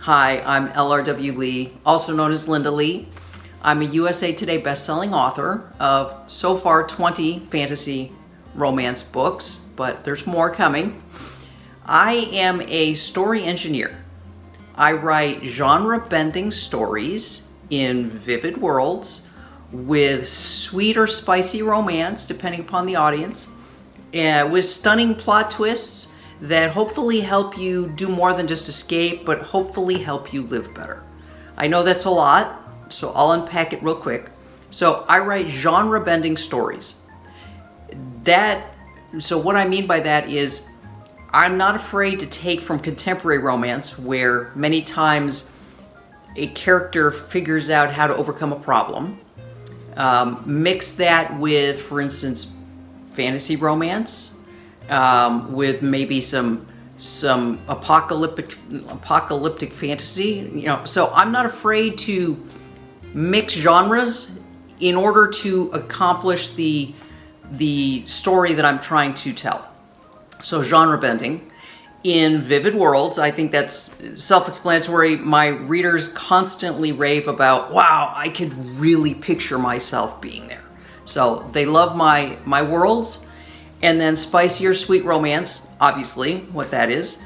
Hi, I'm LRW Lee, also known as Linda Lee. I'm a USA Today best-selling author of so far 20 fantasy romance books, but there's more coming. I am a story engineer. I write genre-bending stories in vivid worlds with sweet or spicy romance, depending upon the audience, with stunning plot twists that hopefully help you do more than just escape, but hopefully help you live better. I know that's a lot, so I'll unpack it real quick. So I write genre-bending stories. So what I mean by that is I'm not afraid to take from contemporary romance, where many times a character figures out how to overcome a problem. Mix that with, for instance, fantasy romance, with maybe some apocalyptic fantasy. So I'm not afraid to mix genres in order to accomplish the story that I'm trying to tell. So genre bending in vivid worlds, I think that's self-explanatory. My readers constantly rave about, wow, I could really picture myself being there. So they love my worlds. And then spicier sweet romance, obviously, what that is,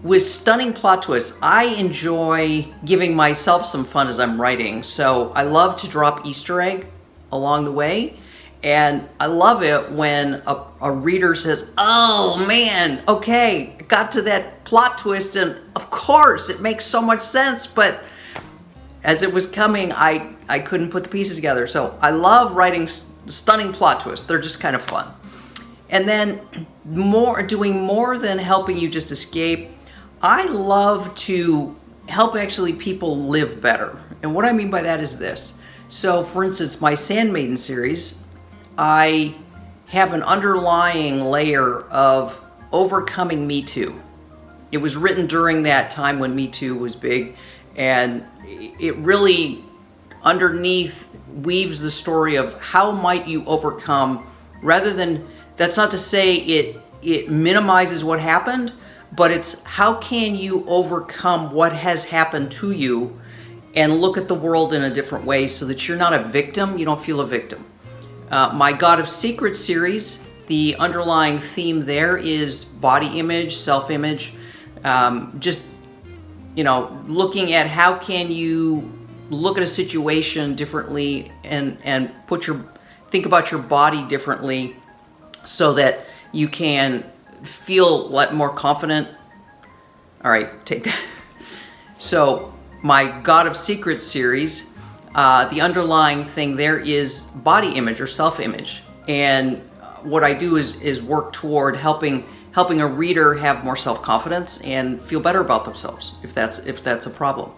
with stunning plot twists. I enjoy giving myself some fun as I'm writing, so I love to drop Easter egg along the way, and I love it when a reader says, oh man, okay, I got to that plot twist, and of course, it makes so much sense, but as it was coming, I couldn't put the pieces together. So I love writing stunning plot twists. They're just kind of fun. And then doing more than helping you just escape, I love to help actually people live better. And what I mean by that is this. So for instance, my Sandmaiden series, I have an underlying layer of overcoming Me Too. It was written during that time when Me Too was big, and it really underneath weaves the story of how might you overcome, rather than, that's not to say it minimizes what happened, but it's how can you overcome what has happened to you and look at the world in a different way so that you're not a victim, you don't feel a victim. My God of Secrets series, the underlying theme there is body image, self-image, just, looking at how can you look at a situation differently and think about your body differently, so that you can feel more confident. All right, take that. So my God of Secrets series, the underlying thing there is body image or self-image. And what I do is work toward helping a reader have more self-confidence and feel better about themselves, if that's a problem.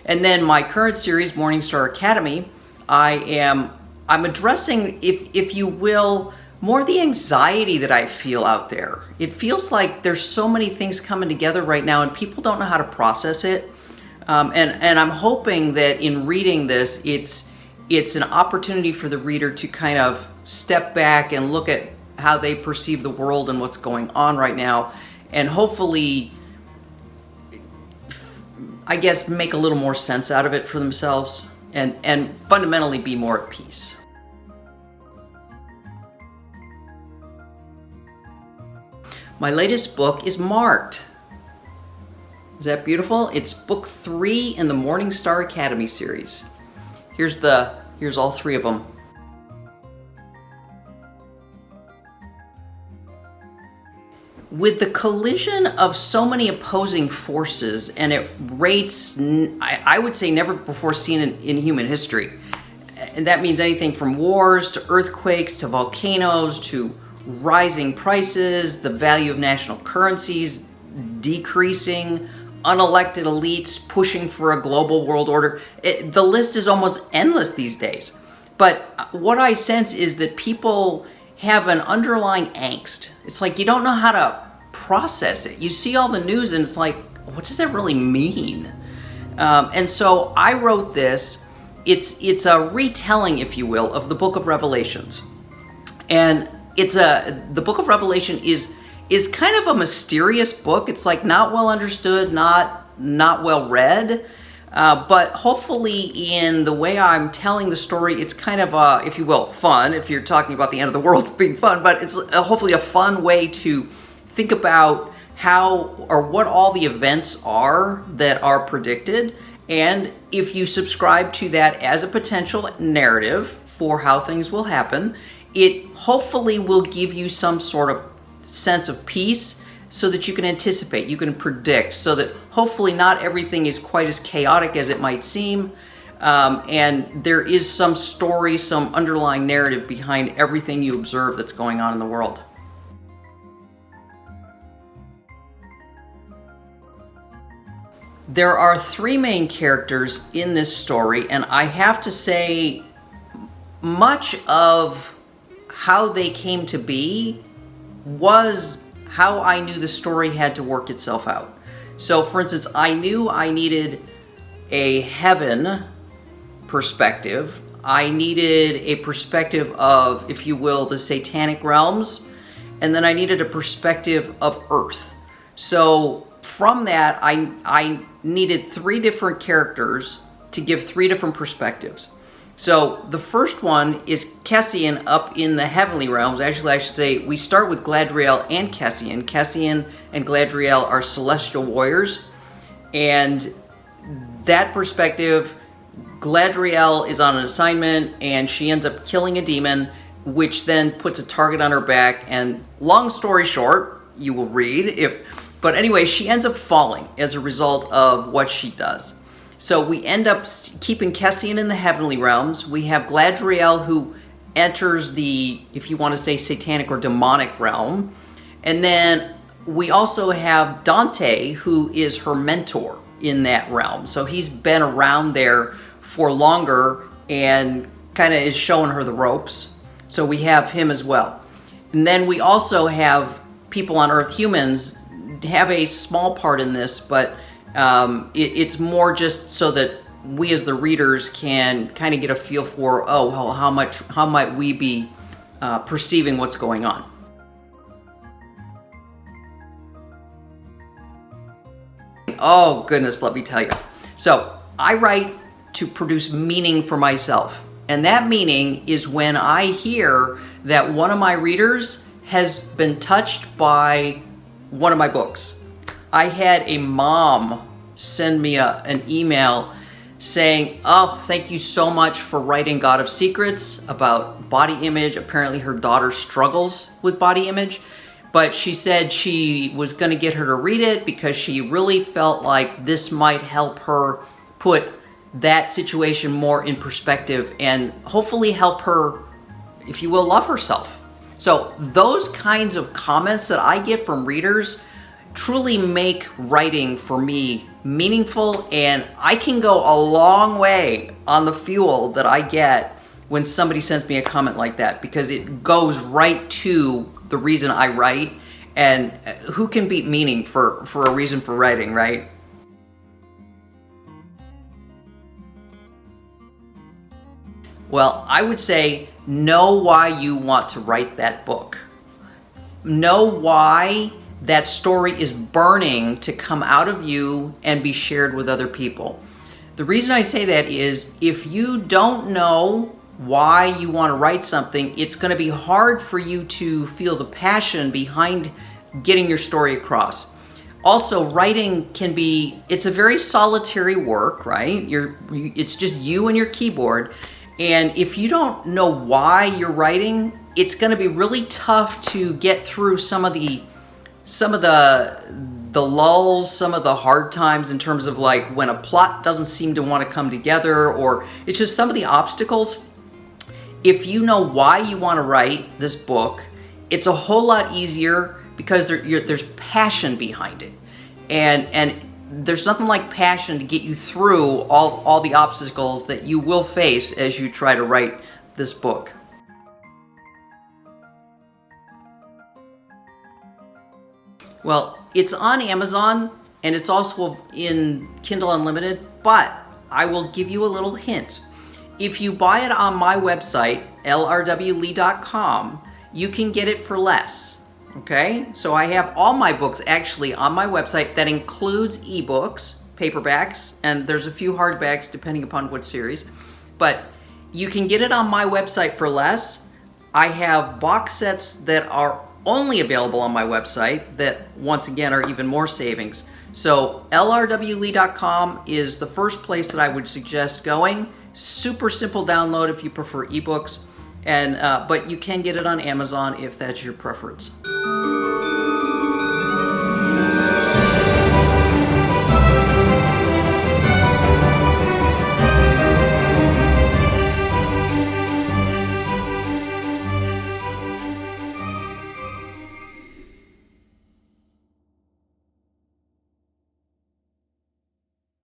And then my current series, Morningstar Academy, I'm addressing, if you will, more the anxiety that I feel out there. It feels like there's so many things coming together right now and people don't know how to process it. And I'm hoping that in reading this, it's an opportunity for the reader to kind of step back and look at how they perceive the world and what's going on right now, and hopefully, I guess, make a little more sense out of it for themselves and fundamentally be more at peace. My latest book is marked. Is that beautiful? It's book 3 in the Morningstar Academy series. Here's all 3 of them. With the collision of so many opposing forces and at rates I would say never before seen in human history, and that means anything from wars to earthquakes to volcanoes to rising prices, the value of national currencies decreasing, unelected elites pushing for a global world order. The list is almost endless these days. But what I sense is that people have an underlying angst. It's like you don't know how to process it. You see all the news and it's like, what does that really mean? And so I wrote this. It's a retelling, if you will, of the Book of Revelations. And the Book of Revelation is kind of a mysterious book. It's like not well understood, not not well read. But hopefully in the way I'm telling the story, it's kind of, if you will, fun, if you're talking about the end of the world being fun, but it's hopefully a fun way to think about how or what all the events are that are predicted. And if you subscribe to that as a potential narrative for how things will happen, it hopefully will give you some sort of sense of peace, so that you can anticipate, you can predict, so that hopefully not everything is quite as chaotic as it might seem, and there is some story, some underlying narrative behind everything you observe that's going on in the world. There are three main characters in this story, and I have to say, much of how they came to be was how I knew the story had to work itself out. So, for instance, I knew I needed a heaven perspective. I needed a perspective of, if you will, the satanic realms, and then I needed a perspective of Earth. So, from that, I needed three different characters to give three different perspectives. So the first one is Cassian up in the heavenly realms. Actually, I should say we start with Gladriel and Cassian. Cassian and Gladriel are celestial warriors. And that perspective, Gladriel is on an assignment and she ends up killing a demon, which then puts a target on her back. And long story short, you will read, but anyway, she ends up falling as a result of what she does. So we end up keeping Cassian in the heavenly realms. We have Gladriel, who enters the, if you want to say, satanic or demonic realm. And then we also have Dante, who is her mentor in that realm. So he's been around there for longer and kind of is showing her the ropes. So we have him as well. And then we also have people on Earth, humans, have a small part in this, but it's more just so that we as the readers can kind of get a feel for, how might we be perceiving what's going on. Oh goodness, let me tell you. So I write to produce meaning for myself. And that meaning is when I hear that one of my readers has been touched by one of my books. I had a mom send me an email saying, oh, thank you so much for writing God of Secrets about body image. Apparently her daughter struggles with body image, but she said she was going to get her to read it because she really felt like this might help her put that situation more in perspective and hopefully help her, if you will, love herself. So those kinds of comments that I get from readers truly make writing for me meaningful, and I can go a long way on the fuel that I get when somebody sends me a comment like that, because it goes right to the reason I write, and who can beat meaning for a reason for writing, right? Well, I would say know why you want to write that book. Know why that story is burning to come out of you and be shared with other people. The reason I say that is if you don't know why you want to write something, it's going to be hard for you to feel the passion behind getting your story across. Also, writing it's a very solitary work, right? It's just you and your keyboard. And if you don't know why you're writing, it's going to be really tough to get through some of the lulls, some of the hard times in terms of like when a plot doesn't seem to want to come together, or it's just some of the obstacles. If you know why you want to write this book, it's a whole lot easier because there's passion behind it. And there's nothing like passion to get you through all the obstacles that you will face as you try to write this book. Well, it's on Amazon and it's also in Kindle Unlimited, but I will give you a little hint. If you buy it on my website, lrwlee.com, you can get it for less. Okay? So I have all my books actually on my website. That includes ebooks, paperbacks, and there's a few hardbacks depending upon what series. But you can get it on my website for less. I have box sets that are only available on my website that, once again, are even more savings. So lrwlee.com is the first place that I would suggest going. Super simple download if you prefer ebooks, and but you can get it on Amazon if that's your preference.